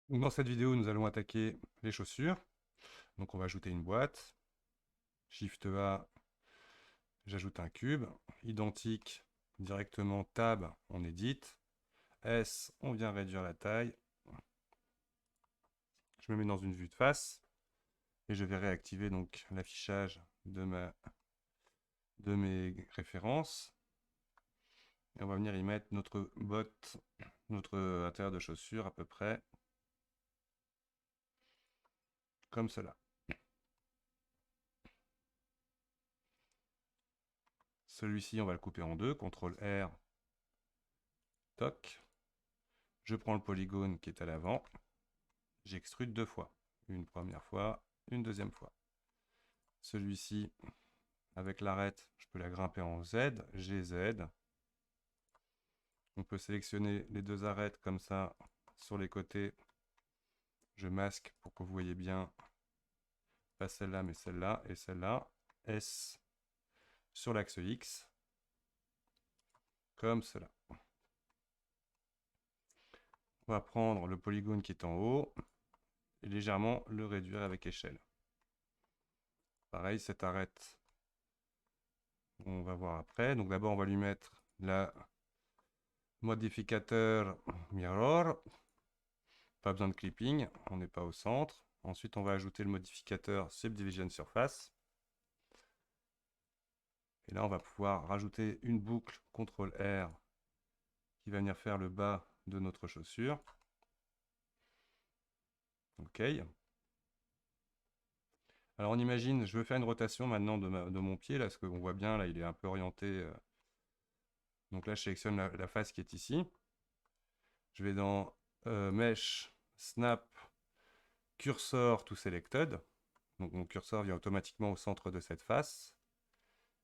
Donc dans cette vidéo, nous allons attaquer les chaussures. Donc on va ajouter une boîte. Shift A, j'ajoute un cube. Identique, directement Tab, on édite. S, on vient réduire la taille. Je me mets dans une vue de face. Et je vais réactiver donc l'affichage de mes références. Et on va venir y mettre notre botte, notre intérieur de chaussure à peu près comme cela. Celui-ci, on va le couper en deux. CTRL R, toc. Je prends le polygone qui est à l'avant. J'extrude deux fois. Une première fois, une deuxième fois. Celui-ci, avec l'arête, je peux la grimper en Z, GZ. On peut sélectionner les deux arêtes comme ça sur les côtés. Je masque pour que vous voyez bien, pas celle-là, mais celle-là et celle-là. S sur l'axe X, comme cela. On va prendre le polygone qui est en haut et légèrement le réduire avec échelle. Pareil, cette arête, on va voir après. Donc d'abord, on va lui mettre la modificateur mirror. Pas besoin de clipping, on n'est pas au centre. Ensuite, on va ajouter le modificateur subdivision surface. Et là, on va pouvoir rajouter une boucle CTRL R qui va venir faire le bas de notre chaussure. OK. Alors, on imagine, je veux faire une rotation maintenant de mon pied, là, parce qu'on voit bien, là, il est un peu orienté. Donc là, je sélectionne la face qui est ici. Je vais dans Mesh, Snap, Cursor to Selected. Donc mon curseur vient automatiquement au centre de cette face.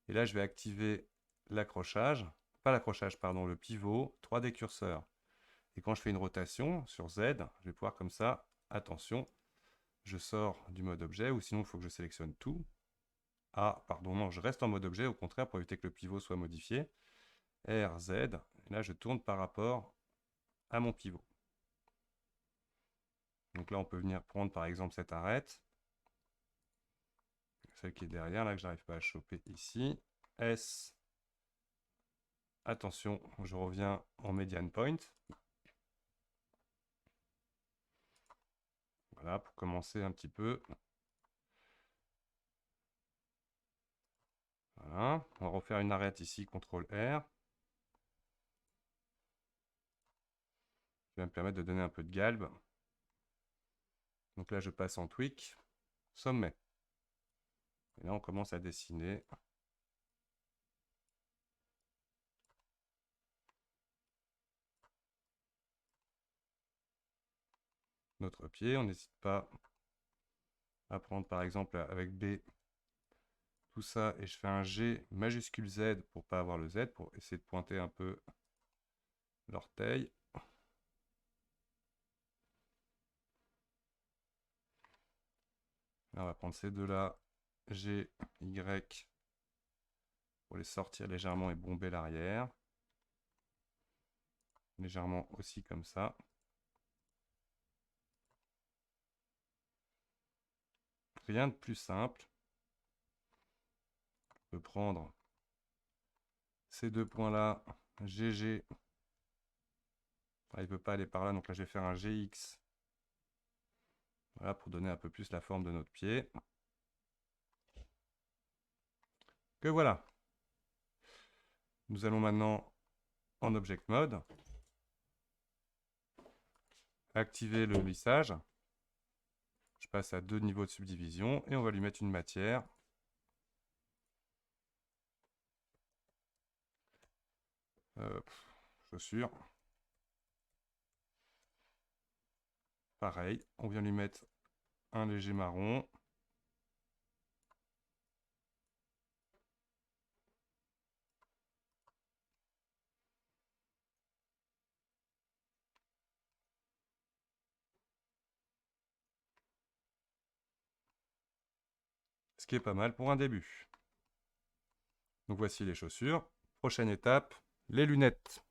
Et là, je vais activer l'accrochage, pas l'accrochage, pardon, le pivot 3D curseur. Et quand je fais une rotation sur Z, je vais pouvoir comme ça, attention, je sors du mode objet, ou sinon il faut que je sélectionne tout. Ah, pardon, non, je reste en mode objet, au contraire, pour éviter que le pivot soit modifié. R, Z, et là je tourne par rapport à mon pivot. Donc là, on peut venir prendre par exemple cette arête, celle qui est derrière, là que j'arrive pas à choper ici. S, attention, je reviens en median point. Voilà, pour commencer un petit peu. Voilà, on va refaire une arête ici, CTRL R. Qui va me permettre de donner un peu de galbe. Donc là, je passe en tweak, sommet. Et là, on commence à dessiner. Notre pied. On n'hésite pas à prendre par exemple avec B tout ça et je fais un G majuscule Z pour pas avoir le Z, pour essayer de pointer un peu l'orteil. Là, on va prendre ces deux-là, G, Y, pour les sortir légèrement et bomber l'arrière. Légèrement aussi comme ça. Rien de plus simple. On peut prendre ces deux points-là, GG. Ah, il ne peut pas aller par là, donc là je vais faire un GX. Voilà, pour donner un peu plus la forme de notre pied. Que voilà. Nous allons maintenant en Object Mode activer le lissage. Je passe à 2 niveaux de subdivision et on va lui mettre une matière. Chaussure. Pareil, on vient lui mettre un léger marron. Ce qui est pas mal pour un début. Donc voici les chaussures. Prochaine étape, les lunettes.